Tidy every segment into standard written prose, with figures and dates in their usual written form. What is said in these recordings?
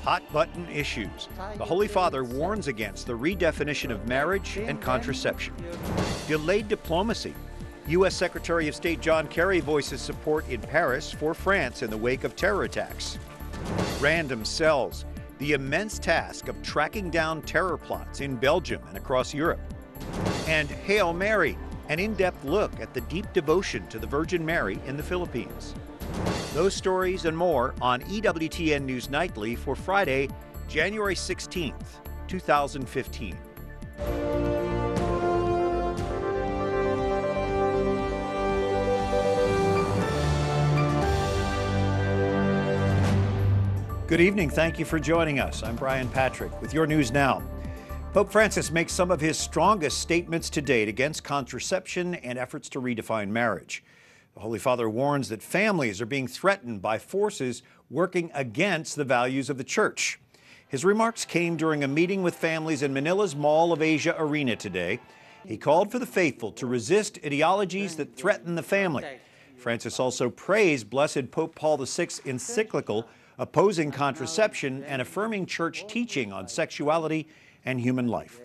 Hot-button issues. The Holy Father warns against the redefinition of marriage and contraception. Delayed diplomacy. U.S. Secretary of State John Kerry voices support in Paris for France in the wake of terror attacks. Random cells. The immense task of tracking down terror plots in Belgium and across Europe. And Hail Mary, an in-depth look at the deep devotion to the Virgin Mary in the Philippines. Those stories and more on EWTN News Nightly for Friday, January 16th, 2015. Good evening. Thank you for joining us. I'm Brian Patrick with your news now. Pope Francis makes some of his strongest statements to date against contraception and efforts to redefine marriage. The Holy Father warns that families are being threatened by forces working against the values of the Church. His remarks came during a meeting with families in Manila's Mall of Asia Arena today. He called for the faithful to resist ideologies that threaten the family. Francis also praised Blessed Pope Paul VI's encyclical opposing contraception and affirming Church teaching on sexuality and human life.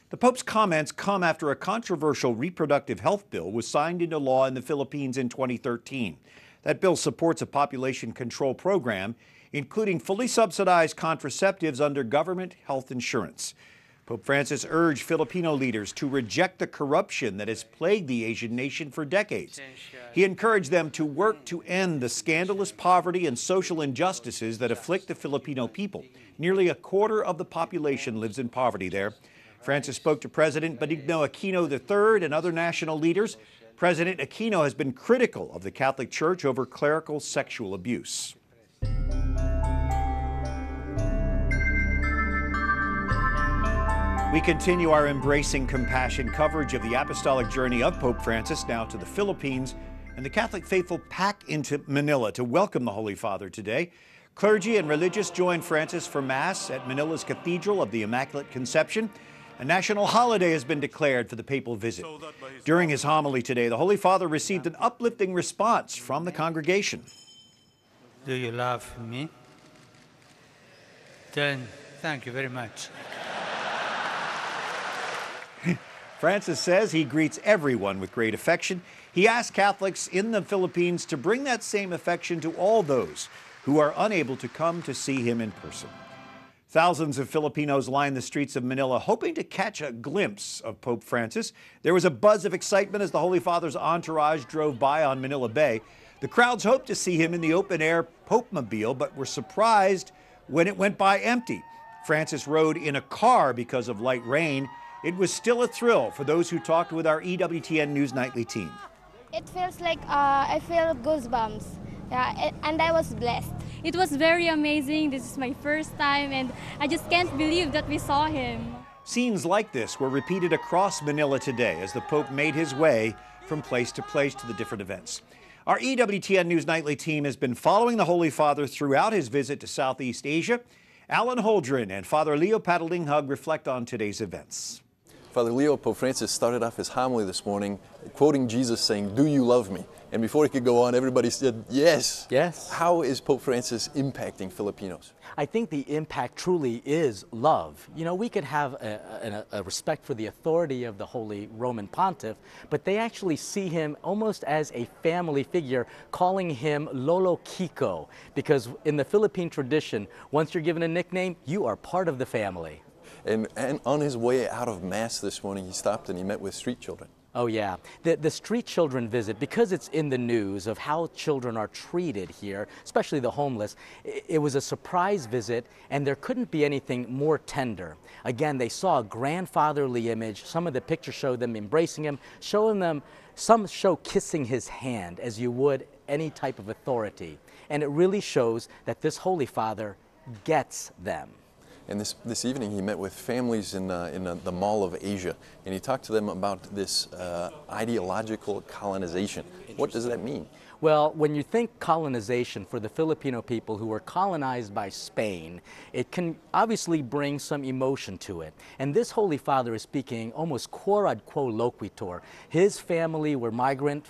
The Pope's comments come after a controversial reproductive health bill was signed into law in the Philippines in 2013. That bill supports a population control program, including fully subsidized contraceptives under government health insurance. Pope Francis urged Filipino leaders to reject the corruption that has plagued the Asian nation for decades. He encouraged them to work to end the scandalous poverty and social injustices that afflict the Filipino people. Nearly a quarter of the population lives in poverty there. Francis spoke to President Benigno Aquino III and other national leaders. President Aquino has been critical of the Catholic Church over clerical sexual abuse. We continue our Embracing Compassion coverage of the apostolic journey of Pope Francis, now to the Philippines, and the Catholic faithful pack into Manila to welcome the Holy Father today. Clergy and religious joined Francis for Mass at Manila's Cathedral of the Immaculate Conception. A national holiday has been declared for the papal visit. During his homily today, the Holy Father received an uplifting response from the congregation. Do you love me? Then thank you very much. Francis says he greets everyone with great affection. He asked Catholics in the Philippines to bring that same affection to all those who are unable to come to see him in person. Thousands of Filipinos lined the streets of Manila hoping to catch a glimpse of Pope Francis. There was a buzz of excitement as the Holy Father's entourage drove by on Manila Bay. The crowds hoped to see him in the open-air Pope-mobile, but were surprised when it went by empty. Francis rode in a car because of light rain. It was still a thrill for those who talked with our EWTN News Nightly team. It feels like I feel goosebumps, and I was blessed. It was very amazing. This is my first time, and I just can't believe that we saw him. Scenes like this were repeated across Manila today as the Pope made his way from place to the different events. Our EWTN News Nightly team has been following the Holy Father throughout his visit to Southeast Asia. Alan Holdren and Father Leo Padalinghug reflect on today's events. Father Leo, Pope Francis started off his homily this morning quoting Jesus saying, "Do you love me?" And before he could go on, everybody said, yes. Yes. How is Pope Francis impacting Filipinos? I think the impact truly is love. You know, we could have a respect for the authority of the Holy Roman Pontiff, but they actually see him almost as a family figure, calling him Lolo Kiko, because in the Philippine tradition, once you're given a nickname, you are part of the family. And on his way out of Mass this morning, he stopped and he met with street children. Oh yeah, the street children visit, because it's in the news of how children are treated here, especially the homeless, it was a surprise visit, and there couldn't be anything more tender. Again, they saw a grandfatherly image. Some of the pictures showed them embracing him, showing them, some show kissing his hand as you would any type of authority. And it really shows that this Holy Father gets them. And this evening he met with families in the Mall of Asia, and he talked to them about this ideological colonization. What does that mean? Well, when you think colonization for the Filipino people who were colonized by Spain, it can obviously bring some emotion to it. And this Holy Father is speaking almost quod quo loquitur. His family were migrant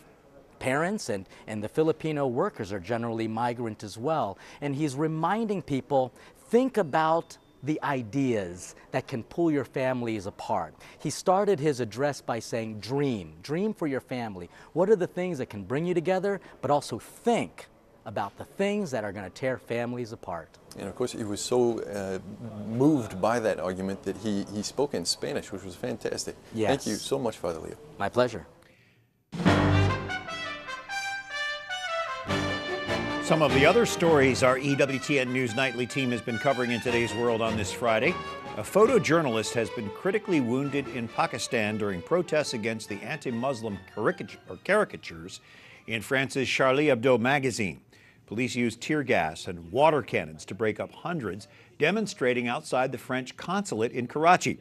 parents, and the Filipino workers are generally migrant as well. And he's reminding people, think about the ideas that can pull your families apart. He started his address by saying, dream for your family. What are the things that can bring you together, but also think about the things that are going to tear families apart. And of course, he was so moved by that argument that he spoke in Spanish, which was fantastic. Yes. Thank you so much, Father Leo. My pleasure. Some of the other stories our EWTN News Nightly team has been covering in today's world on this Friday. A photojournalist has been critically wounded in Pakistan during protests against the anti-Muslim caricatures in France's Charlie Hebdo magazine. Police used tear gas and water cannons to break up hundreds demonstrating outside the French consulate in Karachi.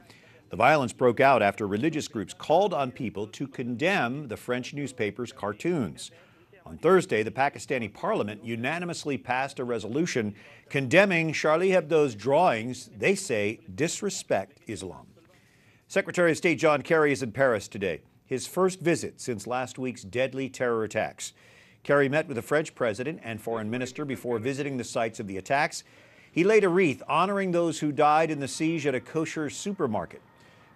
The violence broke out after religious groups called on people to condemn the French newspaper's cartoons. On Thursday, the Pakistani parliament unanimously passed a resolution condemning Charlie Hebdo's drawings they say disrespect Islam. Secretary of State John Kerry is in Paris today, his first visit since last week's deadly terror attacks. Kerry met with the French president and foreign minister before visiting the sites of the attacks. He laid a wreath honoring those who died in the siege at a kosher supermarket.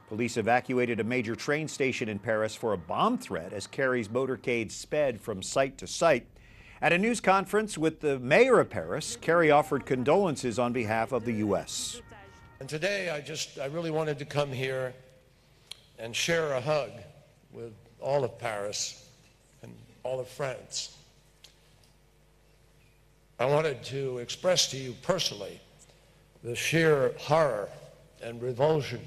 Police evacuated a major train station in Paris for a bomb threat as Kerry's motorcade sped from site to site. At a news conference with the mayor of Paris, Kerry offered condolences on behalf of the U.S. And today I really wanted to come here and share a hug with all of Paris and all of France. I wanted to express to you personally the sheer horror and revulsion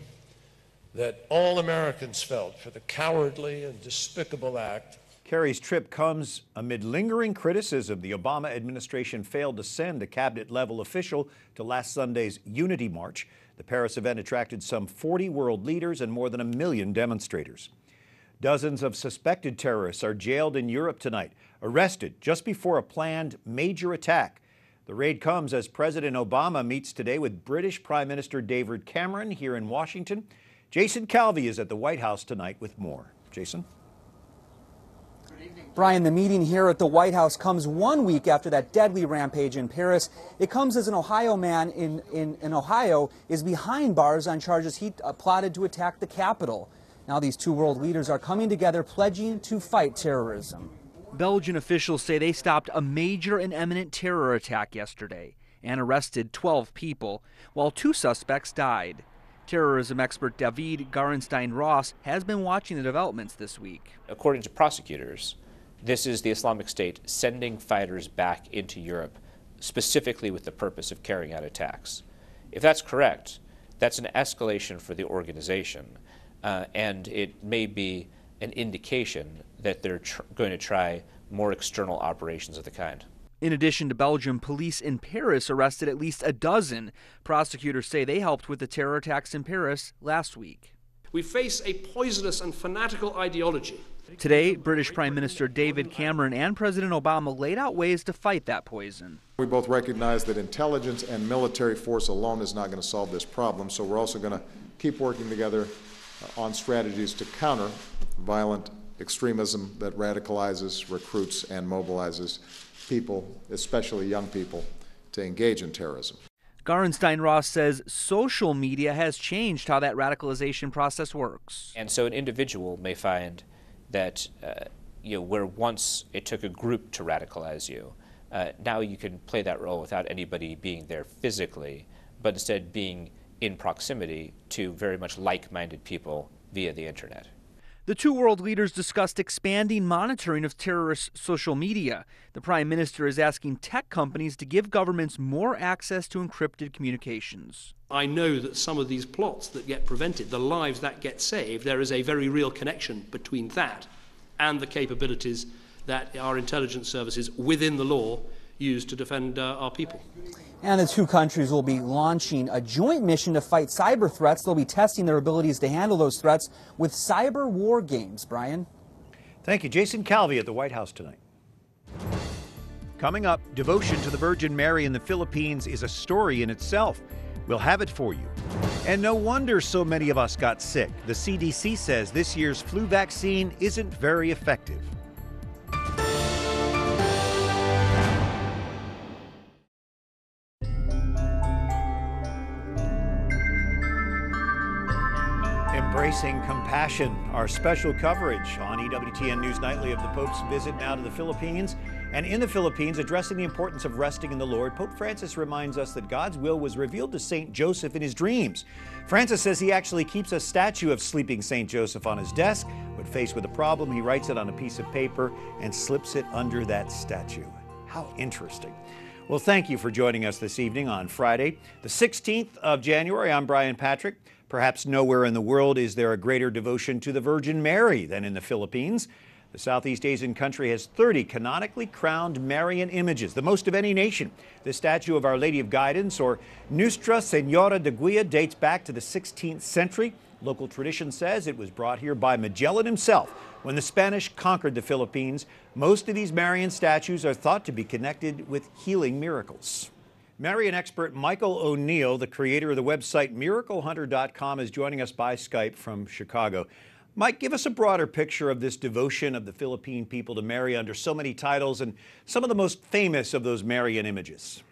that all Americans felt for the cowardly and despicable act. Kerry's trip comes amid lingering criticism the Obama administration failed to send a cabinet-level official to last Sunday's Unity March. The Paris event attracted some 40 world leaders and more than 1 million demonstrators. Dozens of suspected terrorists are jailed in Europe tonight, arrested just before a planned major attack. The raid comes as President Obama meets today with British Prime Minister David Cameron here in Washington. Jason Calvi is at the White House tonight with more. Jason? Brian, the meeting here at the White House comes 1 week after that deadly rampage in Paris. It comes as an Ohio man in Ohio is behind bars on charges he plotted to attack the Capitol. Now these two world leaders are coming together pledging to fight terrorism. Belgian officials say they stopped a major and imminent terror attack yesterday and arrested 12 people, while 2 suspects died. Terrorism expert David Garenstein-Ross has been watching the developments this week. According to prosecutors, this is the Islamic State sending fighters back into Europe specifically with the purpose of carrying out attacks. If that's correct, that's an escalation for the organization, and it may be an indication that they're going to try more external operations of the kind. In addition to Belgium, police in Paris arrested at least 12. Prosecutors say they helped with the terror attacks in Paris last week. We face a poisonous and fanatical ideology. Today, British Prime Minister David Cameron and President Obama laid out ways to fight that poison. We both recognize that intelligence and military force alone is not going to solve this problem, so we're also going to keep working together on strategies to counter violent extremism that radicalizes, recruits, and mobilizes people, especially young people, to engage in terrorism. Garenstein-Ross says social media has changed how that radicalization process works. And so an individual may find that where once it took a group to radicalize you, now you can play that role without anybody being there physically, but instead being in proximity to very much like-minded people via the internet. The two world leaders discussed expanding monitoring of terrorist social media. The Prime Minister is asking tech companies to give governments more access to encrypted communications. I know that some of these plots that get prevented, the lives that get saved, there is a very real connection between that and the capabilities that our intelligence services within the law use to defend our people. And the two countries will be launching a joint mission to fight cyber threats. They'll be testing their abilities to handle those threats with cyber war games. Brian? Thank you. Jason Calvi at the White House tonight. Coming up, devotion to the Virgin Mary in the Philippines is a story in itself. We'll have it for you. And no wonder so many of us got sick. The CDC says this year's flu vaccine isn't very effective. Embracing compassion, our special coverage on EWTN News Nightly of the Pope's visit now to the Philippines. And in the Philippines, addressing the importance of resting in the Lord, Pope Francis reminds us that God's will was revealed to St. Joseph in his dreams. Francis says he actually keeps a statue of sleeping St. Joseph on his desk. When faced with a problem, he writes it on a piece of paper and slips it under that statue. How interesting. Well, thank you for joining us this evening on Friday, the 16th of January. I'm Brian Patrick. Perhaps nowhere in the world is there a greater devotion to the Virgin Mary than in the Philippines. The Southeast Asian country has 30 canonically crowned Marian images, the most of any nation. The statue of Our Lady of Guidance, or Nuestra Señora de Guia, dates back to the 16th century. Local tradition says it was brought here by Magellan himself when the Spanish conquered the Philippines. Most of these Marian statues are thought to be connected with healing miracles. Marian expert Michael O'Neill, the creator of the website miraclehunter.com, is joining us by Skype from Chicago. Mike, give us a broader picture of this devotion of the Philippine people to Mary under so many titles and some of the most famous of those Marian images.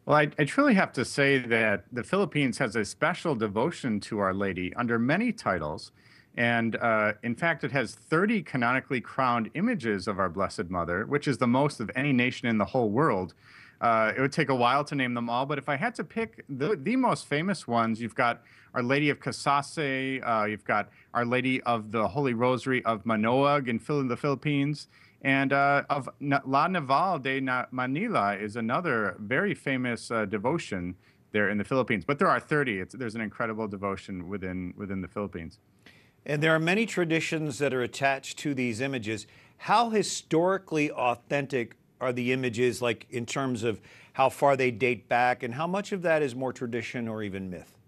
Well, I truly have to say that the Philippines has a special devotion to Our Lady under many titles. And in fact, it has 30 canonically crowned images of our Blessed Mother, which is the most of any nation in the whole world. It would take a while to name them all, but if I had to pick the most famous ones, you've got Our Lady of Casase, you've got Our Lady of the Holy Rosary of Manoag in the Philippines, and of La Naval de Manila is another very famous devotion there in the Philippines. But there are 30. There's an incredible devotion within the Philippines. And there are many traditions that are attached to these images. How historically authentic are the images, like in terms of how far they date back, and how much of that is more tradition or even myth?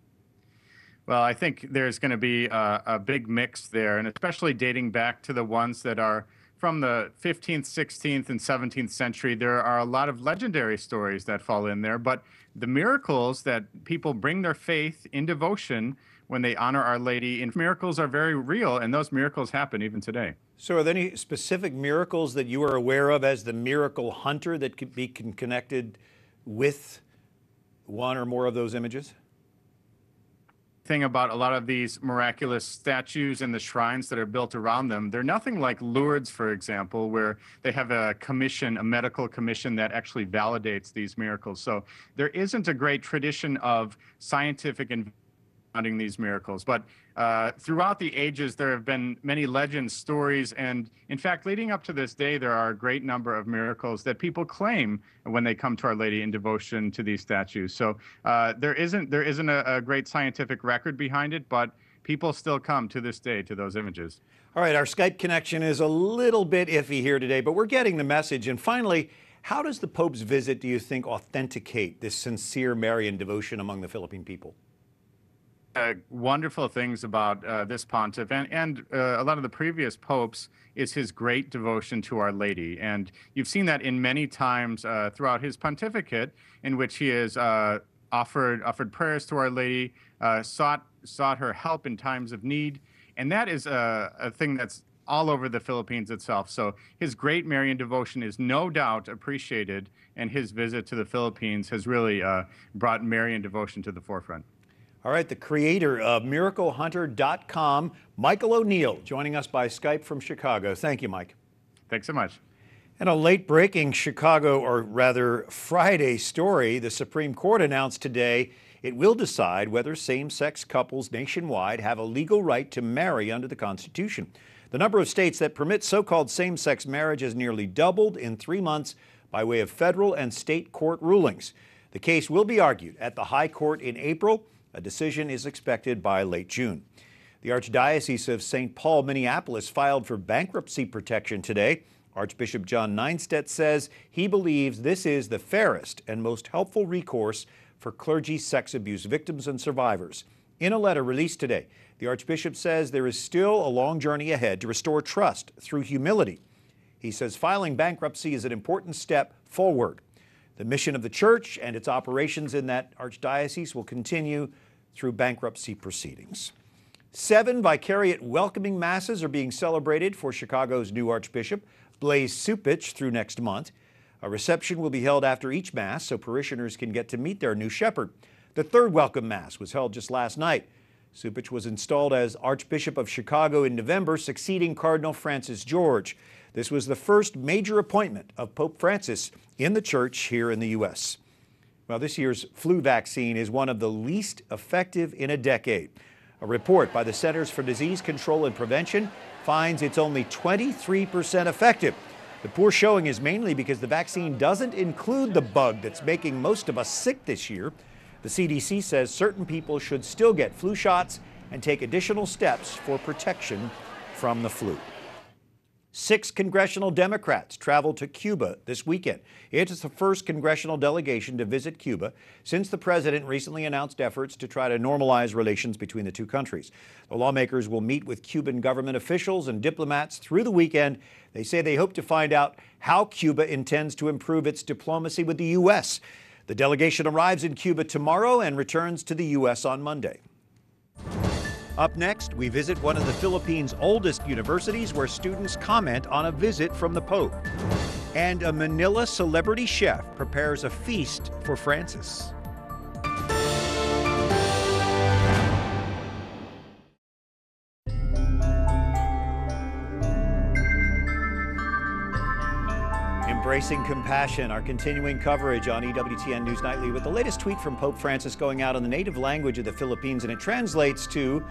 Well, I think there's going to be a big mix there, and especially dating back to the ones that are from the 15th, 16th, and 17th century. There are a lot of legendary stories that fall in there, but the miracles that people bring their faith in devotion when they honor Our Lady, and miracles are very real, and those miracles happen even today. So are there any specific miracles that you are aware of as the miracle hunter that could be connected with one or more of those images? Thing about a lot of these miraculous statues and the shrines that are built around them, they're nothing like Lourdes, for example, where they have a commission, a medical commission that actually validates these miracles. So there isn't a great tradition of scientific surrounding these miracles. But throughout the ages, there have been many legends, stories, and in fact, leading up to this day, there are a great number of miracles that people claim when they come to Our Lady in devotion to these statues. So there isn't a great scientific record behind it, but people still come to this day to those images. All right, our Skype connection is a little bit iffy here today, but we're getting the message. And finally, how does the Pope's visit, do you think, authenticate this sincere Marian devotion among the Philippine people? Wonderful things about this pontiff and a lot of the previous popes is his great devotion to Our Lady. And you've seen that in many times throughout his pontificate, in which he has offered prayers to Our Lady, sought her help in times of need. And that is a thing that's all over the Philippines itself. So his great Marian devotion is no doubt appreciated, and his visit to the Philippines has really brought Marian devotion to the forefront. All right, the creator of miraclehunter.com, Michael O'Neill, joining us by Skype from Chicago. Thank you, Mike. Thanks so much. And a late-breaking Chicago, or rather Friday story, the Supreme Court announced today it will decide whether same-sex couples nationwide have a legal right to marry under the Constitution. The number of states that permit so-called same-sex marriage has nearly doubled in 3 months by way of federal and state court rulings. The case will be argued at the High Court in April. A decision is expected by late June. The Archdiocese of St. Paul, Minneapolis filed for bankruptcy protection today. Archbishop John Nienstedt says he believes this is the fairest and most helpful recourse for clergy sex abuse victims and survivors. In a letter released today, the Archbishop says there is still a long journey ahead to restore trust through humility. He says filing bankruptcy is an important step forward. The mission of the Church and its operations in that archdiocese will continue through bankruptcy proceedings. 7 vicariate welcoming masses are being celebrated for Chicago's new Archbishop, Blaise Cupich, through next month. A reception will be held after each Mass so parishioners can get to meet their new shepherd. The third welcome Mass was held just last night. Supich was installed as Archbishop of Chicago in November, succeeding Cardinal Francis George. This was the first major appointment of Pope Francis in the church here in the U.S. Well, this year's flu vaccine is one of the least effective in a decade. A report by the Centers for Disease Control and Prevention finds it's only 23% effective. The poor showing is mainly because the vaccine doesn't include the bug that's making most of us sick this year. The CDC says certain people should still get flu shots and take additional steps for protection from the flu. 6 congressional Democrats traveled to Cuba this weekend. It is the first congressional delegation to visit Cuba since the president recently announced efforts to try to normalize relations between the two countries. The lawmakers will meet with Cuban government officials and diplomats through the weekend. They say they hope to find out how Cuba intends to improve its diplomacy with the U.S. The delegation arrives in Cuba tomorrow and returns to the U.S. on Monday. Up next, we visit one of the Philippines' oldest universities where students comment on a visit from the Pope. And a Manila celebrity chef prepares a feast for Francis. Embracing compassion, our continuing coverage on EWTN News Nightly with the latest tweet from Pope Francis going out on the native language of the Philippines, and it translates to,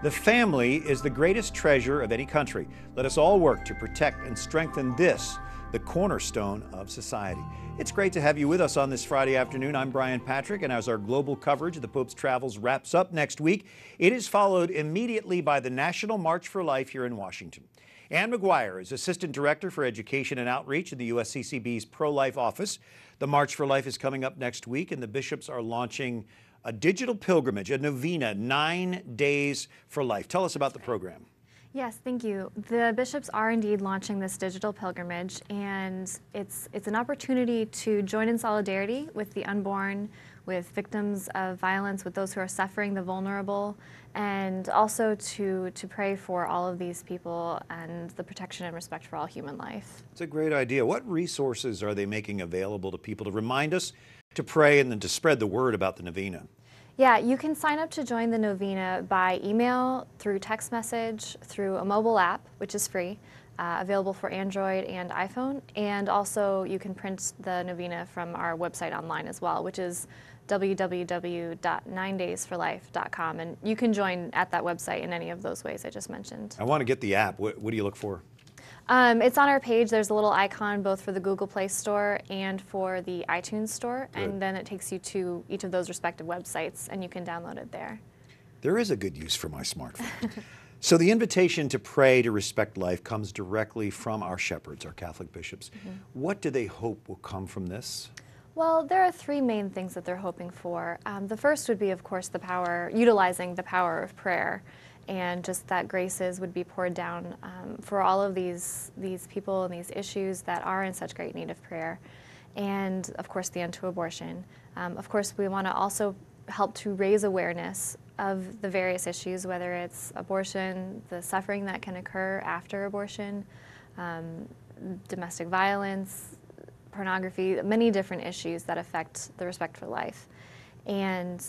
"The family is the greatest treasure of any country. Let us all work to protect and strengthen this, the cornerstone of society." It's great to have you with us on this Friday afternoon. I'm Brian Patrick, and as our global coverage of the Pope's travels wraps up next week, it is followed immediately by the National March for Life here in Washington. Ann McGuire is Assistant Director for Education and Outreach in the USCCB's Pro-Life Office. The March for Life is coming up next week, and the bishops are launching a digital pilgrimage, a novena, 9 days for life. Tell us about the program. Yes, thank you. The bishops are indeed launching this digital pilgrimage, and it's an opportunity to join in solidarity with the unborn, with victims of violence, with those who are suffering, the vulnerable, and also to pray for all of these people and the protection and respect for all human life. It's a great idea. What resources are they making available to people to remind us to pray and then to spread the word about the novena? Yeah, you can sign up to join the novena by email, through text message, through a mobile app, which is free, available for Android and iPhone. And also you can print the novena from our website online as well, which is www.9daysforlife.com. And you can join at that website in any of those ways I just mentioned. I want to get the app. What do you look for? It's on our page. There's a little icon both for the Google Play Store and for the iTunes Store. Good. And then it takes you to each of those respective websites, and you can download it there. There is a good use for my smartphone. So the invitation to pray to respect life comes directly from our shepherds, our Catholic bishops. What do they hope will come from this? Well, there are 3 main things that they're hoping for. The first would be, of course, utilizing the power of prayer, and just that graces would be poured down for all of these people and these issues that are in such great need of prayer. And, of course, the end to abortion. Of course, we want to also help to raise awareness of the various issues, whether it's abortion, the suffering that can occur after abortion, domestic violence, pornography, many different issues that affect the respect for life. And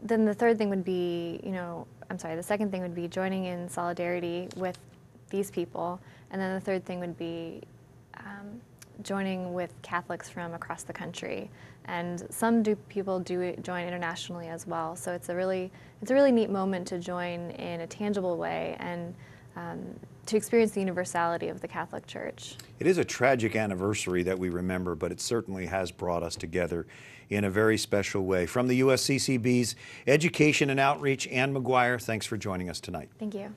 then the third thing would be, the second thing would be joining in solidarity with these people. And then the third thing would be joining with Catholics from across the country. And some people do join internationally as well. So it's a really neat moment to join in a tangible way and to experience the universality of the Catholic Church. It is a tragic anniversary that we remember, but it certainly has brought us together in a very special way. From the USCCB's Education and Outreach, Ann McGuire, thanks for joining us tonight. Thank you.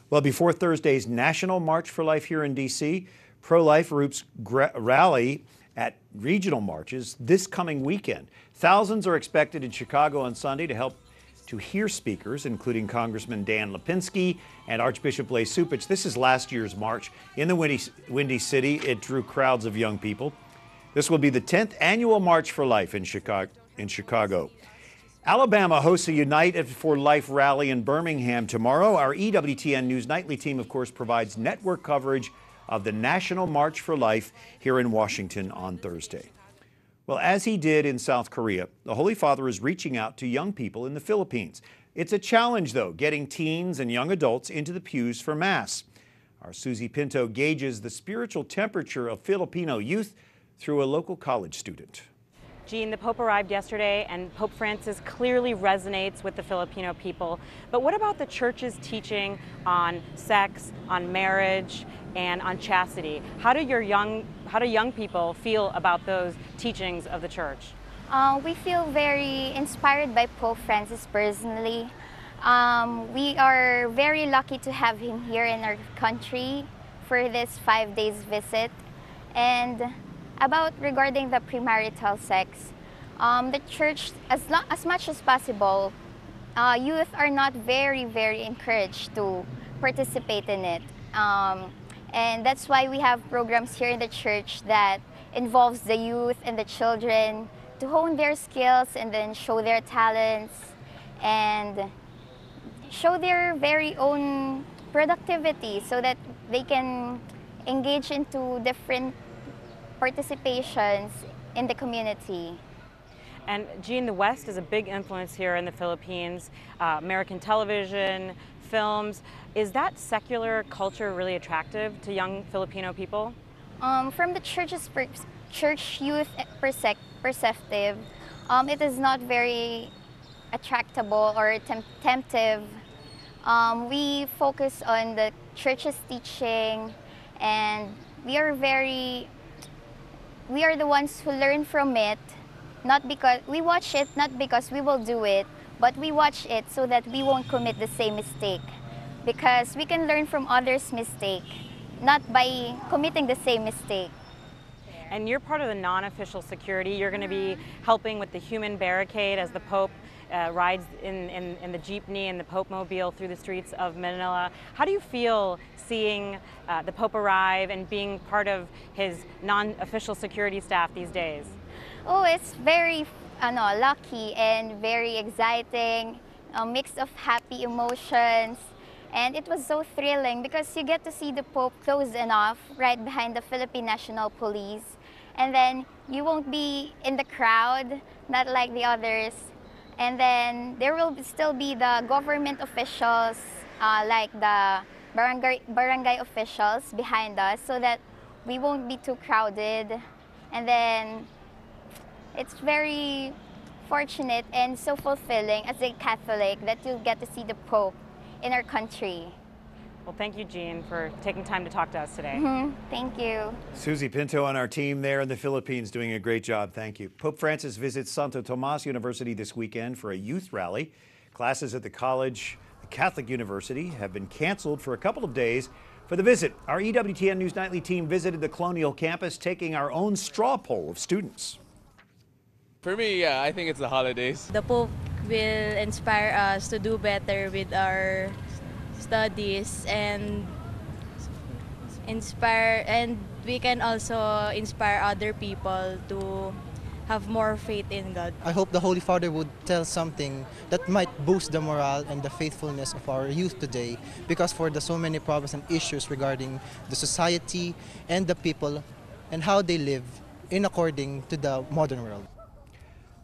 Well, before Thursday's National March for Life here in D.C., pro-life groups rally at regional marches this coming weekend. Thousands are expected in Chicago on Sunday to hear speakers, including Congressman Dan Lipinski and Archbishop Blase Supich. This is last year's march in the Windy City. It drew crowds of young people. This will be the 10th annual March for Life in Chicago. Alabama hosts a Unite for Life rally in Birmingham tomorrow. Our EWTN News Nightly team, of course, provides network coverage of the National March for Life here in Washington on Thursday. Well, as he did in South Korea, the Holy Father is reaching out to young people in the Philippines. It's a challenge, though, getting teens and young adults into the pews for Mass. Our Susie Pinto gauges the spiritual temperature of Filipino youth through a local college student. Jean, the Pope arrived yesterday, and Pope Francis clearly resonates with the Filipino people. But what about the Church's teaching on sex, on marriage, and on chastity? How do young people feel about those teachings of the Church? We feel very inspired by Pope Francis personally. We are very lucky to have him here in our country for this 5 days visit. And regarding the premarital sex, the Church, as much as possible, youth are not very encouraged to participate in it. And that's why we have programs here in the Church that involves the youth and the children to hone their skills and then show their talents and show their very own productivity so that they can engage into different participations in the community. And Jean, the West is a big influence here in the Philippines. American television, films. Is that secular culture really attractive to young Filipino people? From the church youth perspective, it is not very attractable or temptive. We focus on the church's teaching, and we are the ones who learn from it, not because we watch it, not because we will do it, but we watch it so that we won't commit the same mistake. Because we can learn from others' mistake, not by committing the same mistake. And you're part of the non-official security. You're going to be helping with the human barricade as the Pope rides in the jeepney and the Pope mobile through the streets of Manila. How do you feel seeing the Pope arrive and being part of his non-official security staff these days? Oh, it's very lucky and very exciting, a mix of happy emotions. And it was so thrilling because you get to see the Pope close enough right behind the Philippine National Police. And then you won't be in the crowd, not like the others. And then there will still be the government officials, like the barangay officials behind us, so that we won't be too crowded. And then it's very fortunate and so fulfilling as a Catholic that you get to see the Pope in our country. Well, thank you, Jean, for taking time to talk to us today. Thank you. Susie Pinto on our team there in the Philippines doing a great job. Thank you. Pope Francis visits Santo Tomas University this weekend for a youth rally. Classes at the college, the Catholic University, have been canceled for a couple of days for the visit. Our EWTN News Nightly team visited the Colonial campus, taking our own straw poll of students. For me, yeah, I think it's the holidays. The Pope will inspire us to do better with our studies and we can also inspire other people to have more faith in God. I hope the Holy Father would tell something that might boost the morale and the faithfulness of our youth today, because for the so many problems and issues regarding the society and the people and how they live in according to the modern world.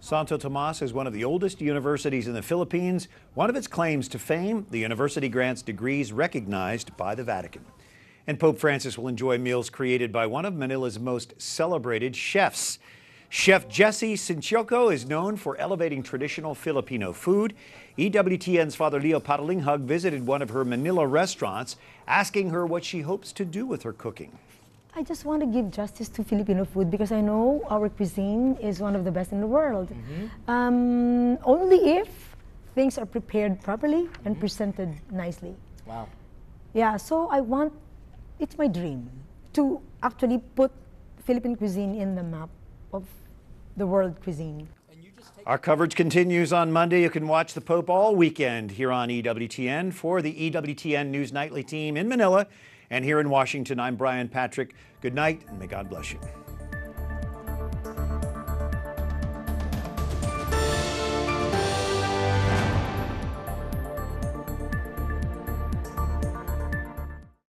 Santo Tomas is one of the oldest universities in the Philippines. One of its claims to fame, the university grants degrees recognized by the Vatican. And Pope Francis will enjoy meals created by one of Manila's most celebrated chefs. Chef Jesse Sinchoco is known for elevating traditional Filipino food. EWTN's Father Leo Patalinghug visited one of her Manila restaurants, asking her what she hopes to do with her cooking. I just want to give justice to Filipino food because I know our cuisine is one of the best in the world. Only if things are prepared properly and presented nicely. Wow. Yeah, so it's my dream to actually put Philippine cuisine in the map of the world cuisine. Our coverage continues on Monday. You can watch the Pope all weekend here on EWTN. For the EWTN News Nightly team in Manila and here in Washington, I'm Brian Patrick. Good night, and may God bless you.